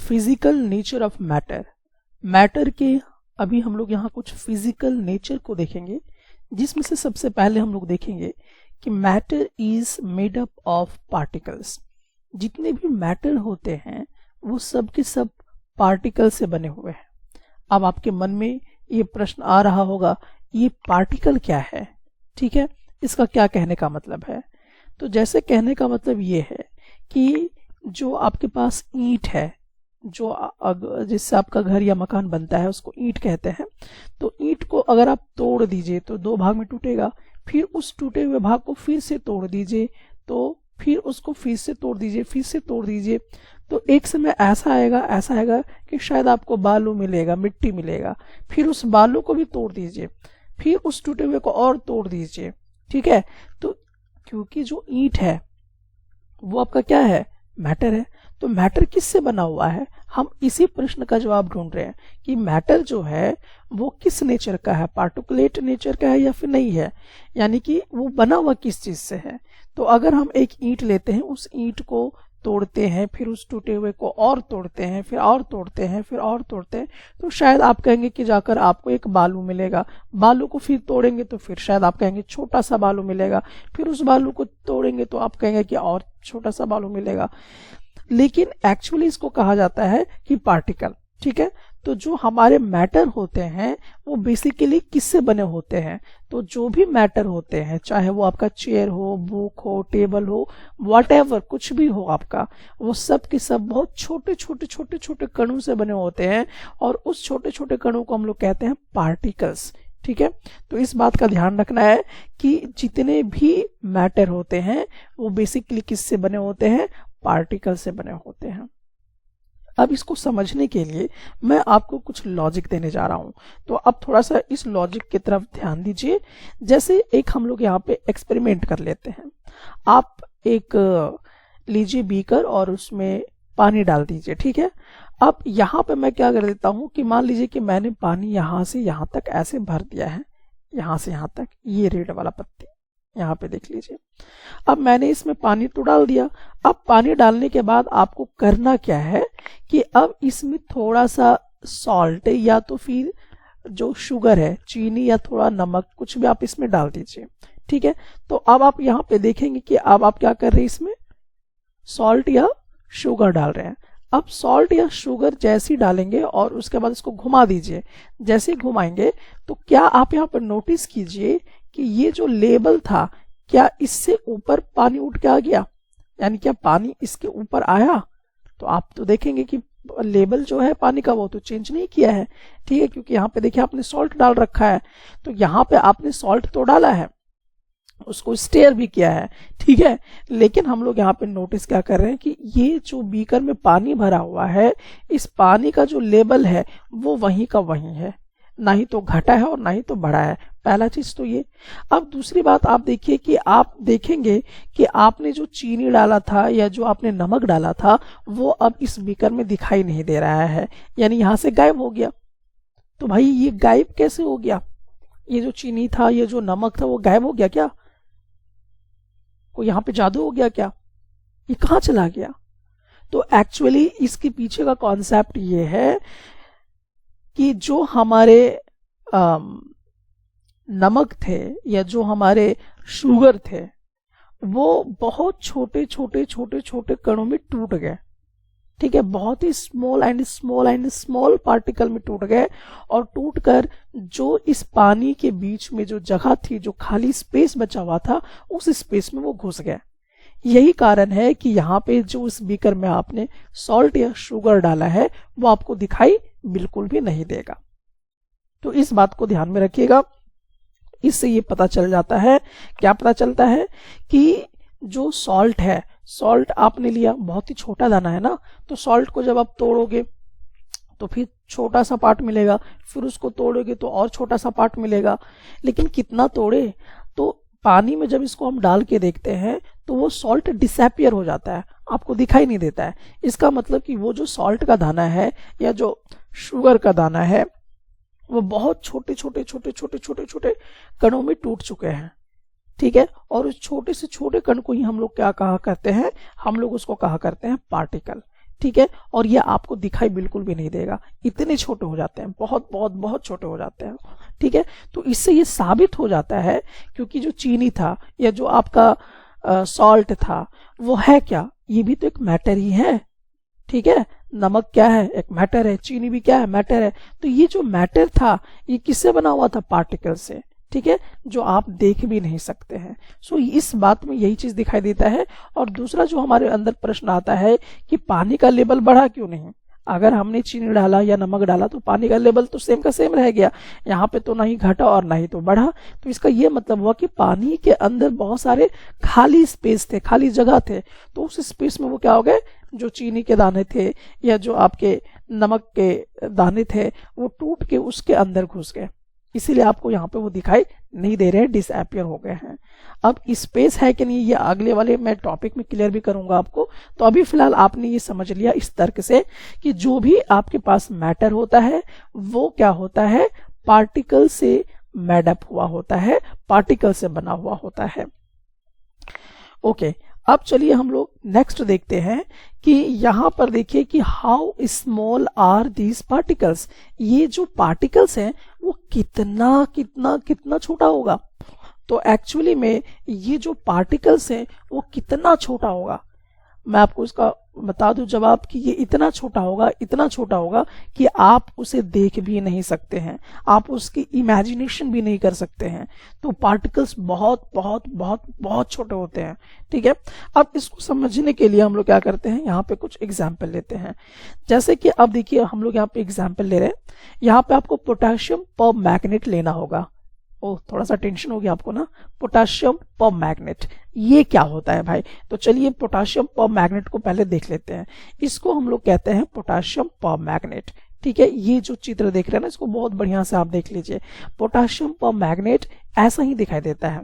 Physical nature of matter. Matter के अभी हम लोग यहाँ कुछ फिजिकल नेचर को देखेंगे, जिसमें से सबसे पहले हम लोग देखेंगे कि matter is made up of particles. जितने भी मैटर होते हैं वो सब के सब पार्टिकल से बने हुए हैं। अब आपके मन में ये प्रश्न आ रहा होगा, ये पार्टिकल क्या है? ठीक है, इसका क्या कहने का मतलब है? तो जैसे कहने का मतलब ये है कि जो आपके पास ईंट है, जो जिससे आपका घर या मकान बनता है उसको ईंट कहते हैं। तो ईंट को अगर आप तोड़ दीजिए तो दो भाग में टूटेगा, फिर उस टूटे हुए भाग को फिर से तोड़ दीजिए तो फिर उसको फिर से तोड़ दीजिए, फिर से तोड़ दीजिए, तो एक समय ऐसा आएगा कि शायद आपको बालू मिलेगा, मिट्टी मिलेगा। फिर उस बालू को भी तोड़ दीजिए, फिर उस टूटे हुए को और तोड़ दीजिए। ठीक है, तो क्योंकि जो ईंट है वो आपका क्या है? मैटर है। तो मैटर किससे बना हुआ है? हम इसी प्रश्न का जवाब ढूंढ रहे हैं कि मैटर जो है वो किस नेचर का है, पार्टिकुलेट नेचर का है या फिर नहीं है, यानी कि वो बना हुआ किस चीज से है। तो अगर हम एक ईंट लेते हैं, उस ईंट को तोड़ते हैं, फिर उस टूटे हुए को और तोड़ते हैं, फिर और तोड़ते हैं, फिर और तोड़ते हैं, तो शायद आप कहेंगे कि जाकर आपको एक बालू मिलेगा। बालू को फिर तोड़ेंगे तो फिर शायद आप कहेंगे छोटा सा बालू मिलेगा, फिर उस बालू को तोड़ेंगे तो आप कहेंगे कि और छोटा सा बालू मिलेगा। लेकिन एक्चुअली इसको कहा जाता है कि पार्टिकल। ठीक है, तो जो हमारे मैटर होते हैं वो बेसिकली किससे बने होते हैं? तो जो भी मैटर होते हैं, चाहे वो आपका चेयर हो, बुक हो, टेबल हो, व्हाटएवर, कुछ भी हो आपका, वो सब के सब बहुत छोटे छोटे छोटे छोटे कणों से बने होते हैं, और उस छोटे छोटे कणों को हम लोग कहते हैं पार्टिकल्स। ठीक है, तो इस बात का ध्यान रखना है कि जितने भी मैटर होते हैं वो बेसिकली किससे बने होते हैं? पार्टिकल से बने होते हैं। अब इसको समझने के लिए मैं आपको कुछ लॉजिक देने जा रहा हूं, तो अब थोड़ा सा इस लॉजिक की तरफ ध्यान दीजिए। जैसे एक हम लोग यहाँ पे एक्सपेरिमेंट कर लेते हैं। आप एक लीजिए बीकर और उसमें पानी डाल दीजिए। ठीक है, अब यहाँ पे मैं क्या कर देता हूँ कि मान लीजिए कि मैंने पानी यहाँ से यहाँ तक ऐसे भर दिया है, यहाँ से यहाँ तक, ये रेड वाला पत्ती यहाँ पे देख लीजिए। अब मैंने इसमें पानी तो डाल दिया। अब पानी डालने के बाद आपको करना क्या है कि अब इसमें थोड़ा सा सॉल्ट या तो फिर जो शुगर है, चीनी या थोड़ा नमक, कुछ भी आप इसमें डाल दीजिए। ठीक है, तो अब आप यहाँ पे देखेंगे कि अब आप क्या कर रहे हैं, इसमें सॉल्ट या शुगर डाल रहे हैं। अब सॉल्ट या शुगर जैसे ही डालेंगे और उसके बाद इसको घुमा दीजिए। जैसे ही घुमाएंगे तो क्या आप यहाँ पर नोटिस कीजिए कि ये जो लेबल था, क्या इससे ऊपर पानी उठ के आ गया? यानी क्या पानी इसके ऊपर आया? तो आप तो देखेंगे कि लेबल जो है पानी का वो तो चेंज नहीं किया है। ठीक है, क्योंकि यहाँ पे देखिए आपने सॉल्ट डाल रखा है, तो यहाँ पे आपने सॉल्ट तो डाला है, उसको स्टेयर भी किया है। ठीक है, लेकिन हम लोग यहाँ पे नोटिस क्या कर रहे हैं कि ये जो बीकर में पानी भरा हुआ है, इस पानी का जो लेवल है वो वहीं का वहीं है, ना ही तो घटा है और ना ही तो बढ़ा है। पहला चीज तो ये। अब दूसरी बात आप देखिए कि आप देखेंगे कि आपने जो चीनी डाला था या जो आपने नमक डाला था वो अब इस बीकर में दिखाई नहीं दे रहा है, यानी यहां से गायब हो गया। तो भाई ये गायब कैसे हो गया? ये जो चीनी था, ये जो नमक था, वो गायब हो गया क्या? कोई यहाँ पे जादू हो गया क्या? ये कहाँ चला गया? तो एक्चुअली इसके पीछे का कॉन्सेप्ट ये है कि जो हमारे नमक थे या जो हमारे शुगर थे वो बहुत छोटे छोटे छोटे छोटे कणों में टूट गए। ठीक है, बहुत ही small and small and small particle में टूट गए, और टूटकर जो इस पानी के बीच में जो जगह थी, जो खाली स्पेस बचा हुआ था, उस स्पेस में वो घुस गए। यही कारण है कि यहाँ पे जो इस बीकर में आपने सॉल्ट या शुगर डाला है वो आपको दिखाई बिल्कुल भी नहीं देगा। तो इस बात को ध्यान में रखिएगा। इससे ये पता चल जाता है, क्या पता चलता है कि जो सॉल्ट है, सॉल्ट आपने लिया, बहुत ही छोटा दाना है ना, तो सॉल्ट को जब आप तोड़ोगे तो फिर छोटा सा पार्ट मिलेगा, फिर उसको तोड़ोगे तो और छोटा सा पार्ट मिलेगा। लेकिन कितना तोड़े? तो पानी में जब इसको हम डाल के देखते हैं तो वो सॉल्ट डिसअपियर हो जाता है, आपको दिखाई नहीं देता है। इसका मतलब कि वो जो सॉल्ट का दाना है या जो शुगर का दाना है वो बहुत छोटे छोटे छोटे छोटे छोटे छोटे कणों में टूट चुके हैं। ठीक है, और उस छोटे से छोटे कण को ही हम लोग क्या कहा करते हैं? हम लोग उसको कहा करते हैं पार्टिकल। ठीक है, और ये आपको दिखाई बिल्कुल भी नहीं देगा, इतने छोटे हो जाते हैं, बहुत बहुत बहुत छोटे हो जाते हैं, ठीक है। तो इससे ये साबित हो जाता है क्योंकि जो चीनी था या जो आपका सॉल्ट था वो है क्या, ये भी तो एक मैटर ही है, ठीक है। नमक क्या है, एक मैटर है, चीनी भी क्या है, मैटर है। तो ये जो मैटर था ये किससे बना हुआ था, पार्टिकल से, ठीक है, जो आप देख भी नहीं सकते हैं। सो इस बात में यही चीज दिखाई देता है। और दूसरा जो हमारे अंदर प्रश्न आता है कि पानी का लेवल बढ़ा क्यों नहीं, अगर हमने चीनी डाला या नमक डाला तो पानी का लेवल तो सेम का सेम रह गया, यहाँ पे तो ना ही घटा और ना ही तो बढ़ा। तो इसका ये मतलब हुआ कि पानी के अंदर बहुत सारे खाली स्पेस थे, खाली जगह थे, तो उस स्पेस में वो क्या हो गए, जो चीनी के दाने थे या जो आपके नमक के दाने थे वो टूट के उसके अंदर घुस गए, इसीलिए आपको यहाँ पे वो दिखाई नहीं दे रहे हैं, डिसअपियर हो गए हैं। अब स्पेस है कि नहीं ये अगले वाले मैं टॉपिक में क्लियर भी करूंगा आपको। तो अभी फिलहाल आपने ये समझ लिया इस तर्क से कि जो भी आपके पास मैटर होता है वो क्या होता है, पार्टिकल से मेडअप हुआ होता है, पार्टिकल से बना हुआ होता है। ओके, अब चलिए हम लोग नेक्स्ट देखते हैं कि यहां पर देखिए कि how small are these particles, ये जो पार्टिकल्स हैं वो कितना कितना कितना छोटा होगा। तो एक्चुअली में ये जो पार्टिकल्स हैं वो कितना छोटा होगा, मैं आपको इसका बता दूं जवाब कि ये इतना छोटा होगा, इतना छोटा होगा कि आप उसे देख भी नहीं सकते हैं, आप उसकी इमेजिनेशन भी नहीं कर सकते हैं। तो पार्टिकल्स बहुत बहुत बहुत बहुत छोटे होते हैं, ठीक है। अब इसको समझने के लिए हम लोग क्या करते हैं, यहाँ पे कुछ एग्जाम्पल लेते हैं। जैसे कि अब देखिए हम लोग यहाँ पे एग्जाम्पल ले रहे हैं, यहाँ पे आपको पोटेशियम परमैंगनेट लेना होगा। ओह, थोड़ा सा टेंशन हो गया आपको ना, पोटेशियम परमैंगनेट ये क्या होता है भाई। तो चलिए पोटेशियम परमैंगनेट को पहले देख लेते हैं। इसको हम लोग कहते हैं पोटेशियम परमैंगनेट, ठीक है। ये जो चित्र देख रहे हैं ना इसको बहुत बढ़िया से आप देख लीजिए। पोटेशियम परमैंगनेट ऐसा ही दिखाई देता है,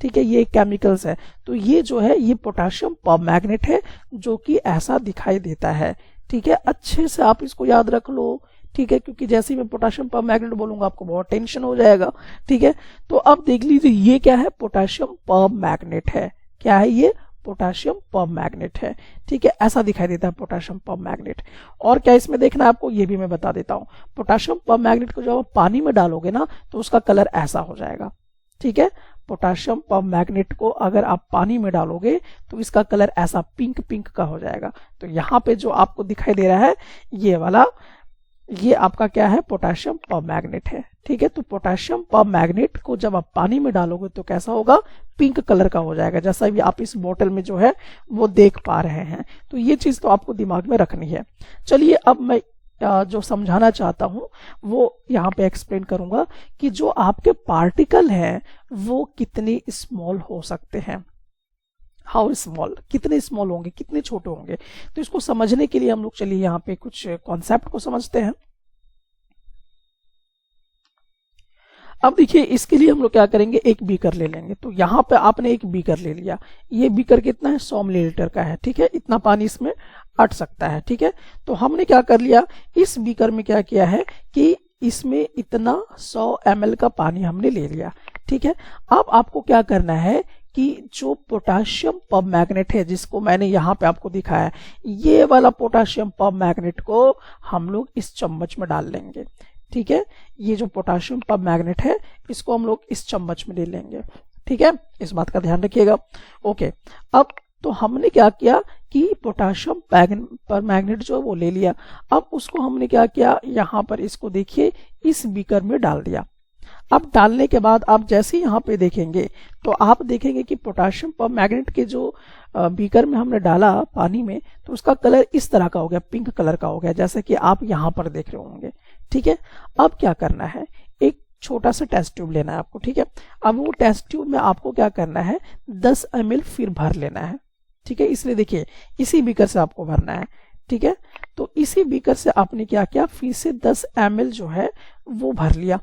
ठीक है, ये केमिकल्स है। तो ये जो है ये पोटेशियम परमैंगनेट है जो कि ऐसा दिखाई देता है, ठीक है। अच्छे से आप इसको याद रख लो, ठीक है, क्योंकि जैसे ही मैं पोटेशियम परमैंगनेट बोलूंगा आपको बहुत टेंशन हो जाएगा, ठीक है। तो अब देख लीजिए ये क्या है, पोटेशियम परमैंगनेट है, क्या है ये, पोटेशियम परमैंगनेट है, ठीक है। ऐसा दिखाई देता है पोटेशियम परमैंगनेट। और क्या इसमें देखना है आपको, ये भी मैं बता देता हूँ। पोटेशियम परमैंगनेट को जब आप पानी में डालोगे ना तो उसका कलर ऐसा हो जाएगा, ठीक है। पोटेशियम परमैंगनेट को अगर आप पानी में डालोगे तो इसका कलर ऐसा पिंक पिंक का हो जाएगा। तो यहाँ पे जो आपको दिखाई दे रहा है ये वाला, ये आपका क्या है, पोटेशियम परमैंगनेट है, ठीक है। तो पोटेशियम परमैंगनेट को जब आप पानी में डालोगे तो कैसा होगा, पिंक कलर का हो जाएगा, जैसा भी आप इस बोतल में जो है वो देख पा रहे हैं। तो ये चीज तो आपको दिमाग में रखनी है। चलिए अब मैं जो समझाना चाहता हूं वो यहाँ पे एक्सप्लेन करूंगा कि जो आपके पार्टिकल हैं वो कितने स्मॉल हो सकते हैं, हाउ स्मॉल, कितने स्मॉल होंगे, कितने छोटे होंगे। तो इसको समझने के लिए हम लोग चलिए यहाँ पे कुछ कॉन्सेप्ट को समझते हैं। अब देखिए इसके लिए हम लोग क्या करेंगे, एक बीकर ले लेंगे। तो यहाँ पे आपने एक बीकर ले लिया, ये बीकर कितना है, 100 मिलीलीटर का है, ठीक है, इतना पानी इसमें अट सकता है, ठीक है। तो हमने क्या कर लिया, इस बीकर में क्या किया है कि इसमें इतना 100 ml का पानी हमने ले लिया, ठीक है। अब आपको क्या करना है कि जो पोटेशियम परमैंगनेट है जिसको मैंने यहाँ पे आपको दिखाया है, ये वाला पोटेशियम परमैंगनेट को हम लोग इस चम्मच में डाल लेंगे, ठीक है। ये जो पोटेशियम परमैंगनेट है इसको हम लोग इस चम्मच में ले लेंगे, ठीक है, इस बात का ध्यान रखिएगा। ओके, अब तो हमने क्या किया कि पोटेशियम परमैंगनेट जो है वो ले लिया। अब उसको हमने क्या किया, यहाँ पर इसको देखिए इस बीकर में डाल दिया। अब डालने के बाद आप जैसे ही यहाँ पे देखेंगे तो आप देखेंगे कि पोटेशियम परमैंगनेट के जो बीकर में हमने डाला पानी में तो उसका कलर इस तरह का हो गया, पिंक कलर का हो गया, जैसे कि आप यहाँ पर देख रहे होंगे, ठीक है। अब क्या करना है, एक छोटा सा टेस्ट ट्यूब लेना है आपको, ठीक है। अब वो टेस्ट ट्यूब में आपको क्या करना है, 10 ml फिर भर लेना है, ठीक है। इसलिए देखिए इसी बीकर से आपको भरना है, ठीक है। तो इसी बीकर से आपने क्या किया, फिर से 10 ml जो है वो भर लिया।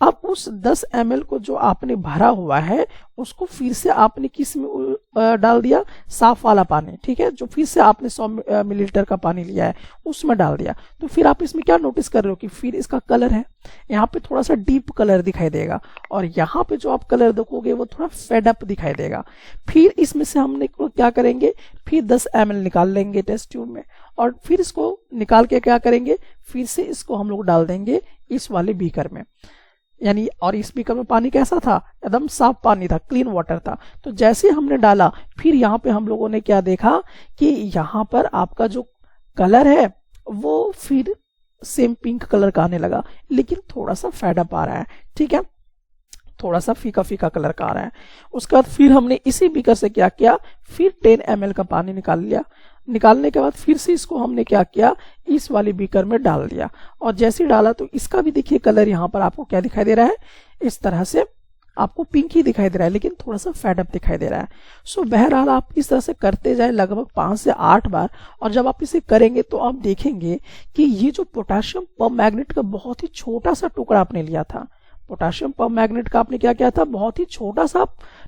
अब उस 10 ml को जो आपने भरा हुआ है उसको फिर से आपने किस में डाल दिया, साफ वाला पानी, ठीक है, जो फिर से आपने 100 मिलीलीटर का पानी लिया है उसमें डाल दिया। तो फिर आप इसमें क्या नोटिस कर रहे हो कि फिर इसका कलर है यहाँ पे थोड़ा सा डीप कलर दिखाई देगा, और यहाँ पे जो आप कलर देखोगे वो थोड़ा फेड अप दिखाई देगा। फिर इसमें से हमने क्या करेंगे, फिर 10 ml निकाल लेंगे टेस्ट ट्यूब में, और फिर इसको निकाल के क्या करेंगे, फिर से इसको हम लोग डाल देंगे इस वाले बीकर में, यानी, और इस बीकर में पानी कैसा था, एकदम साफ पानी था, क्लीन वाटर था। तो जैसे हमने डाला, फिर यहाँ पे हम लोगों ने क्या देखा कि यहाँ पर आपका जो कलर है वो फिर सेम पिंक कलर का आने लगा, लेकिन थोड़ा सा फेड अप आ रहा है, ठीक है, थोड़ा सा फीका फीका कलर का आ रहा है। उसके बाद फिर हमने इसी बीकर से क्या किया, फिर 10 ml का पानी निकाल लिया। निकालने के बाद फिर से इसको हमने क्या किया, इस वाले बीकर में डाल दिया, और जैसे डाला तो इसका भी देखिए कलर यहाँ पर आपको क्या दिखाई दे रहा है, इस तरह से आपको पिंक ही दिखाई दे रहा है, लेकिन थोड़ा सा फेड अप दिखाई दे रहा है। सो बहरहाल आप इस तरह से करते जाए लगभग 5 से 8 बार, और जब आप इसे करेंगे तो आप देखेंगे कि ये जो पोटेशियम परमैंगनेट का बहुत ही छोटा सा टुकड़ा आपने लिया था, पोटेशियम परमैंगनेट का आपने क्या किया था, बहुत ही छोटा सा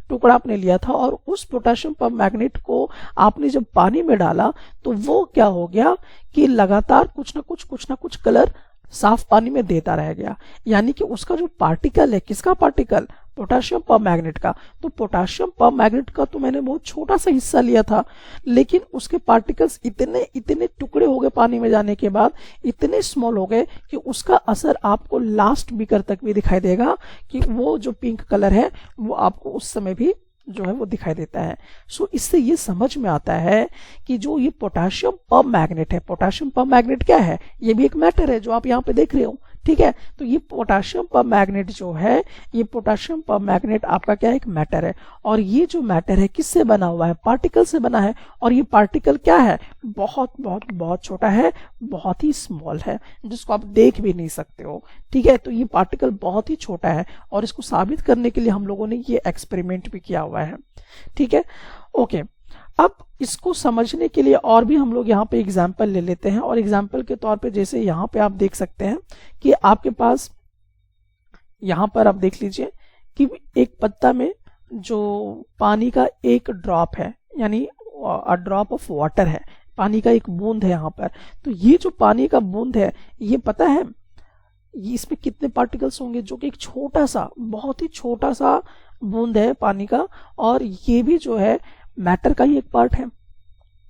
टुकड़ा आपने लिया था, और उस पोटेशियम परमैंगनेट को आपने जब पानी में डाला तो वो क्या हो गया कि लगातार कुछ ना कुछ कलर साफ पानी में देता रह गया, यानी कि उसका जो पार्टिकल है, किसका पार्टिकल, पोटेशियम परमैंगनेट का। तो पोटेशियम परमैंगनेट का तो मैंने बहुत छोटा सा हिस्सा लिया था, लेकिन उसके पार्टिकल्स इतने टुकड़े हो गए पानी में जाने के बाद, इतने स्मॉल हो गए कि उसका असर आपको लास्ट बीकर तक भी दिखाई देगा, कि वो जो पिंक कलर है वो आपको उस समय भी जो है वो दिखाई देता है। सो इससे ये समझ में आता है कि जो ये पोटेशियम परमैंगनेट है, पोटेशियम परमैंगनेट क्या है, ये भी एक मैटर है जो आप यहाँ पे देख रहे हो, ठीक है। तो ये पोटेशियम परमैंगनेट जो है, ये पोटेशियम परमैंगनेट आपका क्या है, एक मैटर है, और ये जो मैटर है किससे बना हुआ है, पार्टिकल से बना है, और ये पार्टिकल क्या है, बहुत बहुत बहुत छोटा है, बहुत ही स्मॉल है, जिसको आप देख भी नहीं सकते हो, ठीक है। तो ये पार्टिकल बहुत ही छोटा है, और इसको साबित करने के लिए हम लोगों ने ये एक्सपेरिमेंट भी किया हुआ है, ठीक है, ओके। अब इसको समझने के लिए और भी हम लोग यहाँ पे एग्जाम्पल ले लेते हैं, और एग्जाम्पल के तौर पे जैसे यहाँ पे आप देख सकते हैं कि आपके पास यहाँ पर आप देख लीजिए कि एक पत्ता में जो पानी का एक ड्रॉप है, यानी अ ड्रॉप ऑफ वाटर है, पानी का एक बूंद है यहाँ पर। तो ये जो पानी का बूंद है, ये पता है ये इसमें कितने पार्टिकल्स होंगे, जो कि एक छोटा सा, बहुत ही छोटा सा बूंद है पानी का, और ये भी जो है मैटर का ही एक पार्ट है,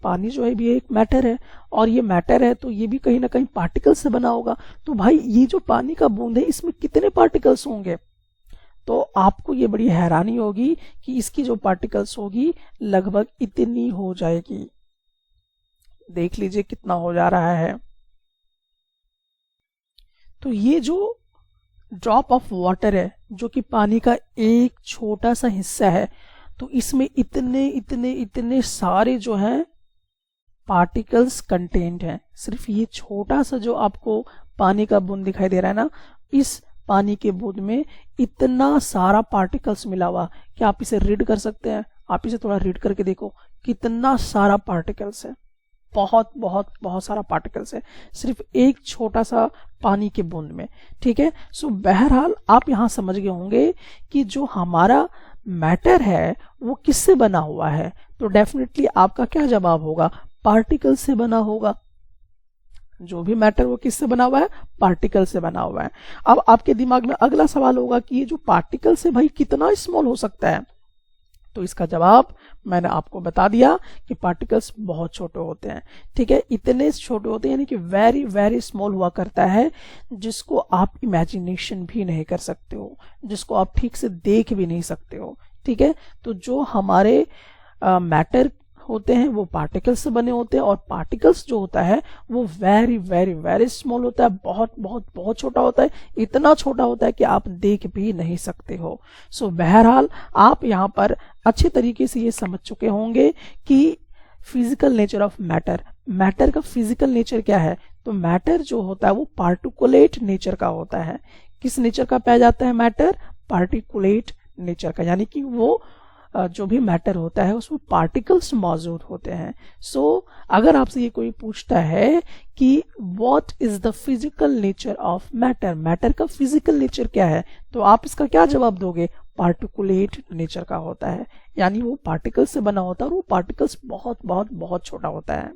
पानी जो है भी एक मैटर है, और ये मैटर है तो ये भी कहीं ना कहीं पार्टिकल से बना होगा। तो भाई ये जो पानी का बूंद है इसमें कितने पार्टिकल्स होंगे, तो आपको ये बड़ी हैरानी होगी कि इसकी जो पार्टिकल्स होगी लगभग इतनी हो जाएगी, देख लीजिए कितना हो जा रहा है। तो ये जो ड्रॉप ऑफ वाटर है, जो कि पानी का एक छोटा सा हिस्सा है, तो इसमें इतने सारे जो हैं पार्टिकल्स कंटेंट हैं। सिर्फ ये छोटा सा जो आपको पानी का बूंद दिखाई दे रहा है ना, इस पानी के बूंद में इतना सारा पार्टिकल्स मिला हुआ। क्या आप इसे रीड कर सकते हैं, आप इसे थोड़ा रीड करके देखो, कितना सारा पार्टिकल्स है, बहुत बहुत बहुत सारा पार्टिकल्स है सिर्फ एक छोटा सा पानी के बूंद में, ठीक है। सो बहरहाल आप यहाँ समझ गए होंगे कि जो हमारा मैटर है वो किससे बना हुआ है, तो डेफिनेटली आपका क्या जवाब होगा, पार्टिकल से बना होगा। जो भी मैटर वो किससे बना हुआ है, पार्टिकल से बना हुआ है। अब आपके दिमाग में अगला सवाल होगा कि ये जो पार्टिकल से भाई कितना स्मॉल हो सकता है, तो इसका जवाब मैंने आपको बता दिया कि पार्टिकल्स बहुत छोटे होते हैं, ठीक है, इतने छोटे होते हैं यानी कि वेरी वेरी स्मॉल हुआ करता है, जिसको आप इमेजिनेशन भी नहीं कर सकते हो, जिसको आप ठीक से देख भी नहीं सकते हो, ठीक है। तो जो हमारे मैटर होते हैं वो पार्टिकल्स से बने होते हैं, और पार्टिकल्स जो होता है वो वेरी वेरी वेरी स्मॉल होता है, बहुत बहुत बहुत छोटा होता है, इतना छोटा होता है कि आप देख भी नहीं सकते हो। सो बहरहाल आप यहाँ पर अच्छे तरीके से ये समझ चुके होंगे कि physical nature of matter, matter का फिजिकल नेचर क्या है। तो मैटर जो होता है वो पार्टिकुलेट नेचर का होता है। किस नेचर का पाया जाता है मैटर, पार्टिकुलेट नेचर का, यानी कि वो जो भी मैटर होता है उसमें पार्टिकल्स मौजूद होते हैं। सो अगर आपसे ये कोई पूछता है कि what is the physical nature of matter, matter का फिजिकल नेचर क्या है, तो आप इसका क्या जवाब दोगे? पार्टिकुलेट नेचर का होता है, यानी वो पार्टिकल्स से बना होता है और वो पार्टिकल्स बहुत बहुत बहुत छोटा होता है।